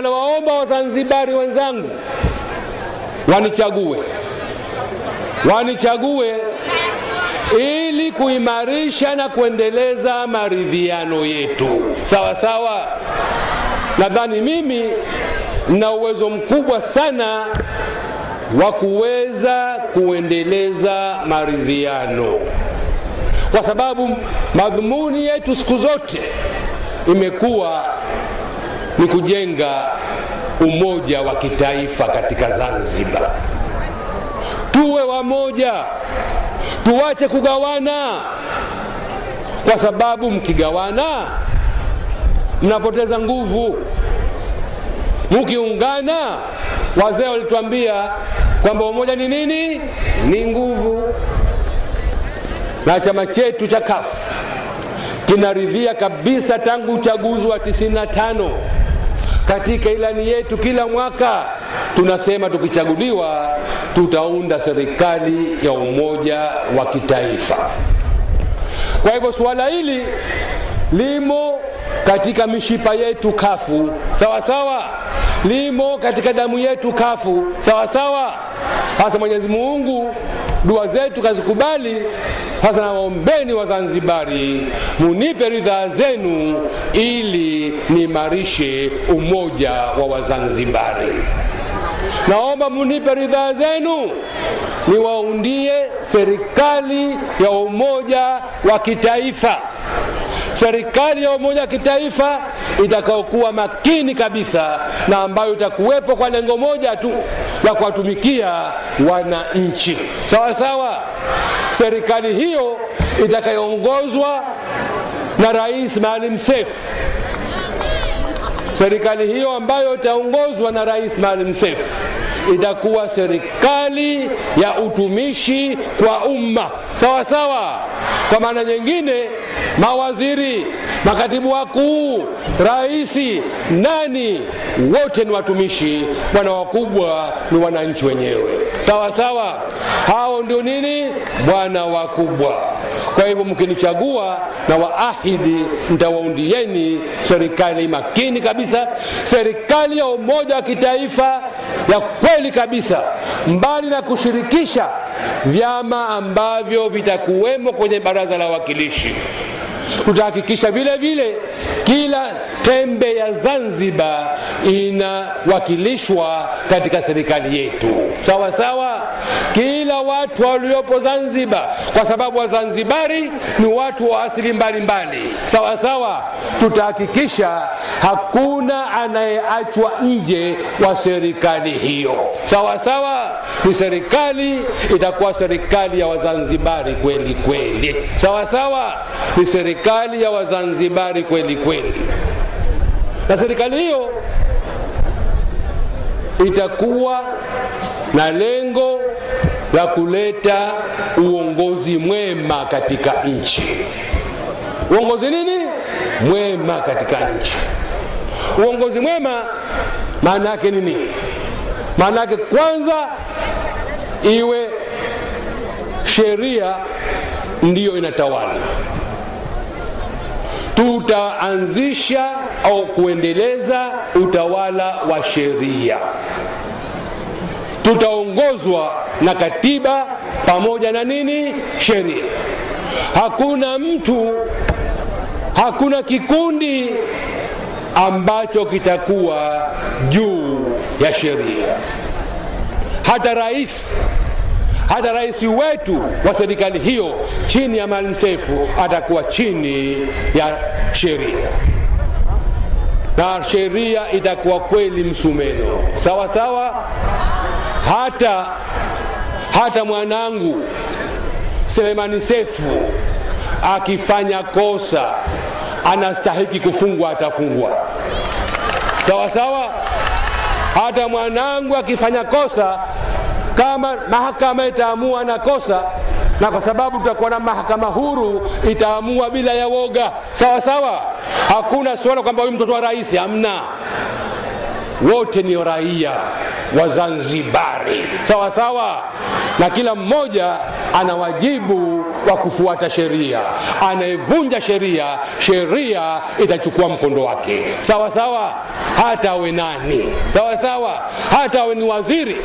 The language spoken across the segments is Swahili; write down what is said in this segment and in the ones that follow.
Nawaomba Wazanzibari wenzangu wanichague ili kuimarisha na kuendeleza maridhiano yetu. Sawa sawa. Nadhani mimi nina uwezo mkubwa sana wa kuweza kuendeleza maridhiano, kwa sababu madhumuni yetu siku zote imekuwa ni kujenga umoja wa kitaifa katika Zanzibar. Tuwe wamoja, tuache kugawana, kwa sababu mkigawana mnapoteza nguvu. Mkiungana, wazee walituambia kwamba umoja ni nini? Ni nguvu. Na chama chetu cha CUF kinaridhia kabisa tangu uchaguzi wa 95. Katika ilani yetu kila mwaka tunasema tukichaguliwa tutaunda serikali ya umoja wa kitaifa. Kwa hivyo suala hili limo katika mishipa yetu kafu, sawa sawa, limo katika damu yetu kafu, sawa sawa. Hasa Mwenyezi Mungu dua zetu kazikubali. Hasa nawaombeni Wazanzibari munipe ridhaa zenu ili niimarishe umoja wa Wazanzibari. Naomba munipe ridhaa zenu niwaundie serikali ya umoja wa kitaifa. Serikali ya umoja wa kitaifa itakayokuwa makini kabisa na ambayo itakuwepo kwa lengo moja tu la kuwatumikia wananchi. Sawa sawa. Serikali hiyo itakayoongozwa na Rais Maalim Seif. Serikali hiyo ambayo itaongozwa na Rais Maalim Seif itakuwa serikali ya utumishi kwa umma. Sawa sawa. Kwa maana nyingine, mawaziri, makatibu wakuu, raisi, nani, wote ni watumishi, bwana wakubwa ni wananchi wenyewe. Sawa sawa. Hao ndio nini? Bwana wakubwa. Kwa hivyo mkinichagua na waahidi nitawaundieni serikali makini kabisa, serikali ya umoja wa kitaifa ya kweli kabisa, mbali na kushirikisha vyama ambavyo vitakuwemo kwenye baraza la wawakilishi. Tutahakikisha vile vile kila pembe ya Zanzibar inawakilishwa katika serikali yetu. Sawa sawa. Kila watu waliopo Zanzibar, kwa sababu Wazanzibari ni watu wa asili mbalimbali. Sawa sawa. Tutahakikisha hakuna anayeachwa nje wa serikali hiyo. Sawa sawa. Ni serikali itakuwa serikali ya Wazanzibari kweli kweli. Sawa sawa. Ni serikali ya Wazanzibari kweli kweli. Na serikali hiyo itakuwa na lengo la kuleta uongozi mwema katika nchi. Uongozi nini? Mwema katika nchi. Uongozi mwema maana yake nini? Maana yake kwanza iwe sheria ndiyo inatawala. Tutaanzisha au kuendeleza utawala wa sheria. Tutaongozwa na katiba pamoja na nini? Sheria. Hakuna mtu, hakuna kikundi ambacho kitakuwa juu ya sheria. Hata rais wetu wa serikali hiyo chini ya Maalim Seif atakuwa chini ya sheria, na sheria itakuwa kweli msumeno. Sawa sawa. Hata mwanangu Selemani Seif akifanya kosa anastahiki kufungwa, atafungwa. Sawa sawa. Hata mwanangu akifanya kosa, kama mahakama itaamua na kosa, na kwa sababu tutakuwa na mahakama huru, itaamua bila ya woga. Sawa sawa. Hakuna swala kwamba huyu mtoto wa rais, hamna. Wote ni raia wa Zanzibari. Sawa sawa. Na kila mmoja ana wajibu wa kufuata sheria. Anayevunja sheria, sheria itachukua mkondo wake. Sawa sawa, hata awe nani. Sawa sawa, hata awe ni waziri.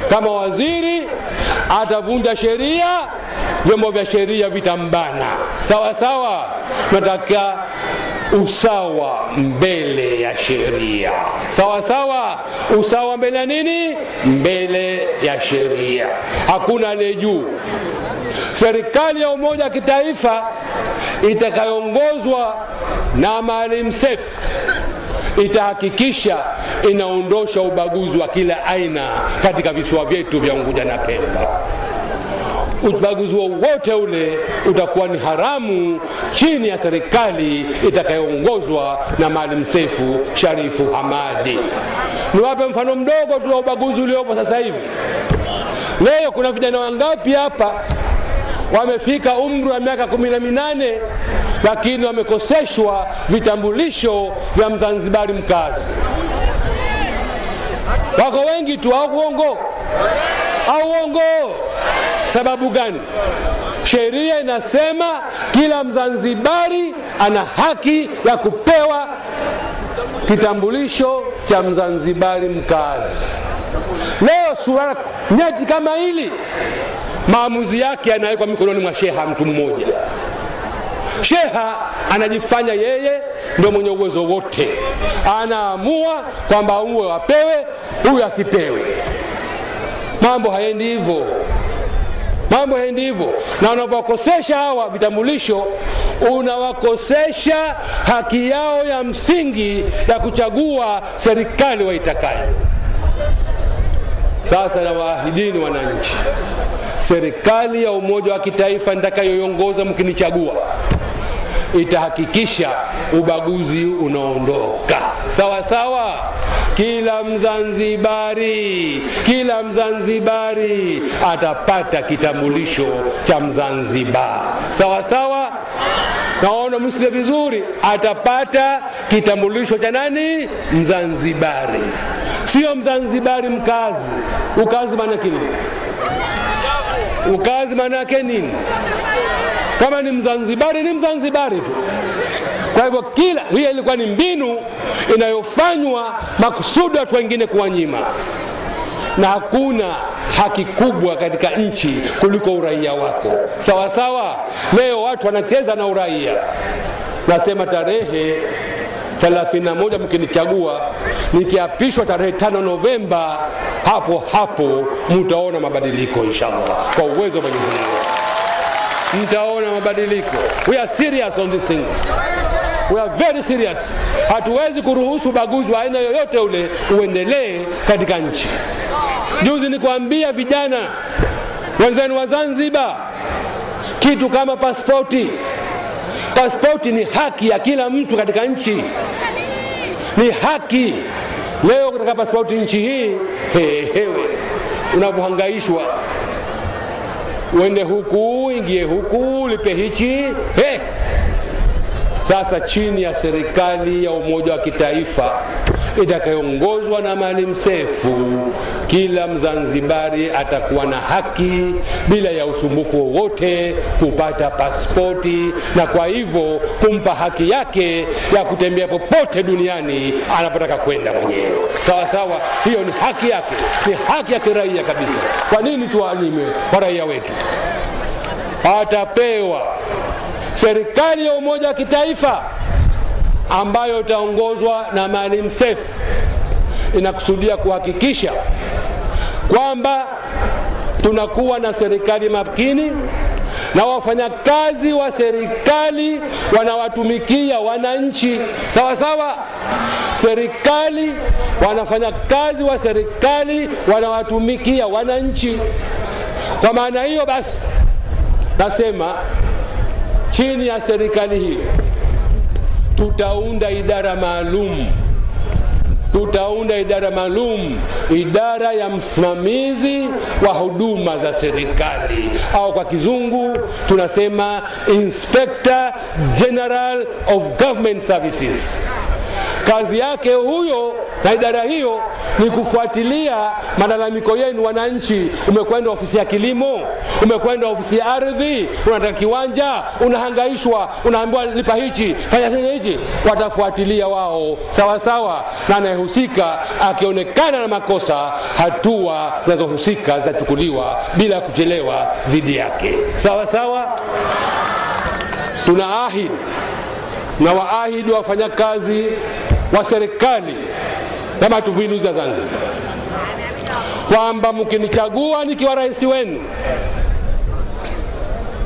Kama waziri atavunja sheria, vyombo vya sheria vitambana. Sawa sawa, nataka usawa mbele ya sheria. Sawa sawa, usawa mbele ya nini? Mbele ya sheria. Hakuna aliye juu. Serikali ya umoja wa kitaifa itakayoongozwa na Maalim Seif itahakikisha inaondosha ubaguzi wa kila aina katika visiwa vyetu vya Unguja na Pemba. Ubaguzi wowote ule utakuwa ni haramu chini ya serikali itakayoongozwa na Maalim Seif Sharif Hamad. Niwape mfano mdogo tu wa ubaguzi uliopo sasa hivi. Leo kuna vijana wangapi hapa wamefika umri wa miaka 18 lakini wamekoseshwa vitambulisho vya Mzanzibari mkazi? Wako wengi tu, au uongo? Au uongo? Sababu gani? Sheria inasema kila Mzanzibari ana haki ya kupewa kitambulisho cha Mzanzibari mkazi. Leo suala nyeti kama hili, maamuzi yake yanawekwa mikononi mwa sheha mtu mmoja. Sheha anajifanya yeye ndio mwenye uwezo wote. Anaamua kwamba huyo apewe, huyo asipewe. Mambo haendi hivyo. Mambo haendi hivyo. Na unapokosesha hawa vitambulisho, unawakosesha haki yao ya msingi ya kuchagua serikali waitakayo. Sasa na waahidini wananchi, serikali ya umoja wa kitaifa nitakayoiongoza mkinichagua itahakikisha ubaguzi unaondoka. Sawa sawa, kila Mzanzibari atapata kitambulisho cha Mzanzibar. Sawa sawa, naona msikie vizuri, atapata kitambulisho cha nani? Mzanzibari. Sio Mzanzibari mkazi. Ukazi maana yake nini? Ukazi maana yake nini? Kama ni Mzanzibari, ni Mzanzibari tu. Kwa hivyo hiyo ilikuwa ni mbinu inayofanywa makusudi watu wengine kuwanyima. Na hakuna haki kubwa katika nchi kuliko uraia wako. Sawa sawa, leo watu wanacheza na uraia. Nasema tarehe 31 mkinichagua, nikiapishwa tarehe 5 Novemba, hapo mtaona mabadiliko inshallah. Kwa uwezo wa Mwenyezi Mungu mtaona mabadiliko. We are serious on this thing. We are very serious. Hatuwezi kuruhusu ubaguzi wa aina yoyote ule uendelee katika nchi. Juzi nikuambia vijana wenzenu wa Zanzibar kitu kama pasipoti. Pasipoti ni haki ya kila mtu katika nchi. Ni haki. Leo katika pasipoti nchi hii, hewe unavyohangaishwa, uende huku, ingie huku, lipe hichi, Sasa chini ya serikali ya umoja wa kitaifa itakayoongozwa na Maalim Seif, kila Mzanzibari atakuwa na haki bila ya usumbufu wowote kupata pasipoti, na kwa hivyo kumpa haki yake ya kutembea popote duniani anapotaka kwenda mwenyewe. Sawa sawa, hiyo ni haki yake, ni haki ya kiraia kabisa. Kwa nini tuwanyime kwa raia wetu? Atapewa. Serikali ya umoja wa kitaifa ambayo itaongozwa na Maalim Seif inakusudia kuhakikisha kwamba tunakuwa na serikali makini na wafanyakazi wa serikali wanawatumikia wananchi. Sawa sawa, serikali, wanafanyakazi wa serikali wanawatumikia wananchi. Kwa maana hiyo basi nasema chini ya serikali hii tutaunda idara maalum, idara ya msimamizi wa huduma za serikali, au kwa kizungu tunasema Inspector General of Government Services. Kazi yake huyo na idara hiyo ni kufuatilia malalamiko yenu wananchi. Umekwenda ofisi ya kilimo, umekwenda ofisi ya ardhi, unataka kiwanja, unahangaishwa, unaambiwa lipa hichi, fanya hichi. Watafuatilia wao sawa sawa, na anayehusika akionekana na makosa, hatua zinazohusika zitachukuliwa bila kuchelewa dhidi yake. Sawa sawa. Tunaahidi na waahidi wafanyakazi wa serikali kama Mapinduzi ya Zanzibar kwamba mkinichagua nikiwa rais wenu,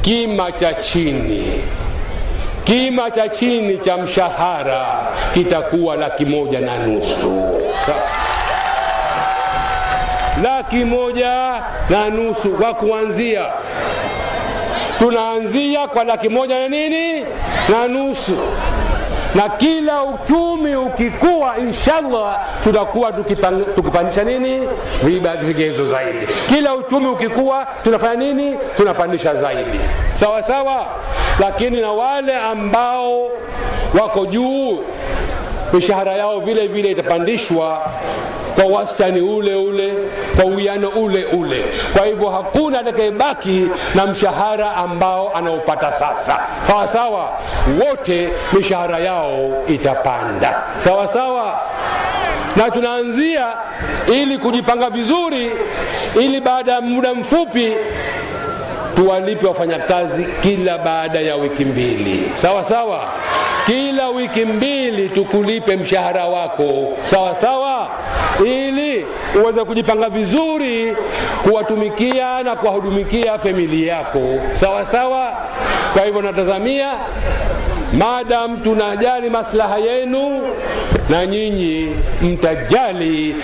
kima cha chini cha mshahara kitakuwa 1,500,000. 1,500,000 kwa kuanzia. Tunaanzia kwa 1,500,000. Na kila uchumi ukikua, inshallah tutakuwa tukipandisha nini? Vigezo zaidi. Kila uchumi ukikua tunafanya nini? Tunapandisha zaidi. Sawa sawa. Lakini na wale ambao wako juu, mishahara yao vile vile itapandishwa kwa wastani ule ule, kwa uwiano ule ule. Kwa hivyo hakuna atakayebaki na mshahara ambao anaupata sasa. Sawa sawa. Wote mishahara yao itapanda. Sawa sawa. Na tunaanzia ili kujipanga vizuri, ili baada ya muda mfupi tuwalipe wafanyakazi kila baada ya wiki 2. Sawa sawa. Kila wiki 2 tukulipe mshahara wako. Sawa sawa. Ili uweze kujipanga vizuri kuwatumikia na kuwahudumikia familia yako. Sawa sawa. Kwa hivyo natazamia, madam tunajali maslaha yenu, na nyinyi mtajali